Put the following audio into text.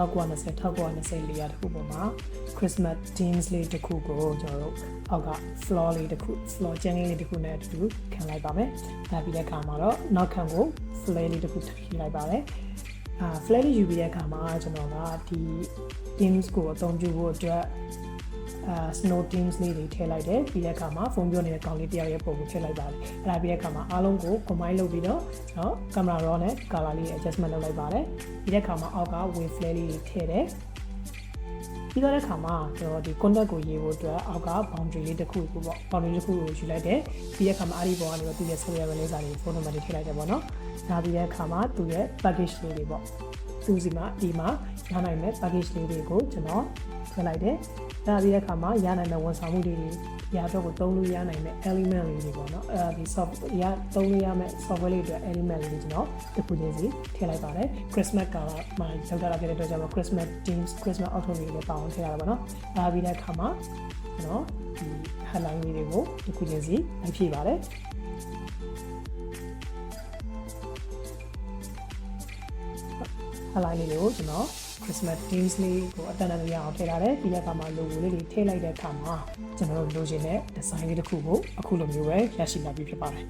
1920 layer တခုပေါ်မှာ Christmas themes လေးတစ်ခုကိုကျွန်တော်တို့အောက်က floor လေးတစ်ခု floor ကျန်းလေးတစ်ခုနဲ့အတူခံလိုက်ပါမယ်။ဒါပြီးတဲ့အခါမှာတော့နောက်ခံကို flare လေးတစ်ခုထည့်လိုက်ပါမယ်။ flare လေးယူပြီးတဲ့အခါမှာကျွန်တော်ကဒီ themes ကိုအသုံးပြုဖို့အတွက် snow themes လေးတွေထည့်လိုက်တယ်ပြီးတဲ့အခါမှာဖုန်းပြောနေတဲ့ကောင်လေးတယောက်ရဲ့ပုံကိုထည့်လိုက်ပါတယ်။အဲ့ဒါပြီးတဲ့အခါမှာအားလုံးကို combine လုပ်ပြီးတော့ကျွန်တော် camera raw နဲ့ color လေး adjustment လုပ်လိုက်ပါတယ်။ပြီးတဲ့အခါမှာအောက်က wave flare လေးတွေထည့်တယ်။ပြီးတော့တဲ့အခါမှာကျွန်တော်ဒီ contact ကိုရေးဖို့အတွက်အောက်က boundary လေးတစ်ခုပေါ့ boundary တစ်ခုကိုယူလိုက်တယ်ပြီးတဲ့အခါမှာအဲ့ဒီပေါ်ကနေတော့သူ့ရဲ့ serial လေးစာတွေ phone number တွေထည့်လိုက်တယ်ပေါ့နော်။ဒါပြီးတဲ့အခါမှာသူ့ရဲ့ package လေးတွေပေါ့သူစီမှာဒီမှာရနိုင်မဲ့ package လေးတွေကိုကျွန်တော်ထည့်လိုက်တယ်။ဒါပြီးတဲ့အခါမှာရနိုင်တဲ့ဝန်ဆောင်မှုတွေရတော့ကိုသုံးလို့ရနိုင်မဲ့ element လေးတွေပေါ့နော်။အဲဒီ software ရသုံးလို့ရမဲ့ software လေးတွေ element လေးတွေကျွန်တော်တစ်ခုချင်းစီထည့်လိုက်ပါတယ်။ Christmas color မှာလောက်တာဖြစ်တဲ့အတွက်ကြောင့် Christmas themes Christmas outfit လေးတွေပါအောင်ထည့်ရတာပေါ့နော်။ဒါပြီးတဲ့အခါမှာကျွန်တော်ဒီ headline လေးတွေကိုတစ်ခုချင်းစီလိုက်ဖြည့်ပါတယ်။ headline လေးတွေကိုကျွန်တော် Christmas themes လေးကိုအတန်းတန်းရအောင်ထည့်ထားတယ်ပြီးတဲ့အခါမှာ logo လေးတွေထည့်လိုက်တဲ့အခါမှာကျွန်တော်တို့လိုချင်တဲ့ design လေးတစ်ခုကိုအခုလိုမျိုးပဲရရှိလာပြီဖြစ်ပါတယ်။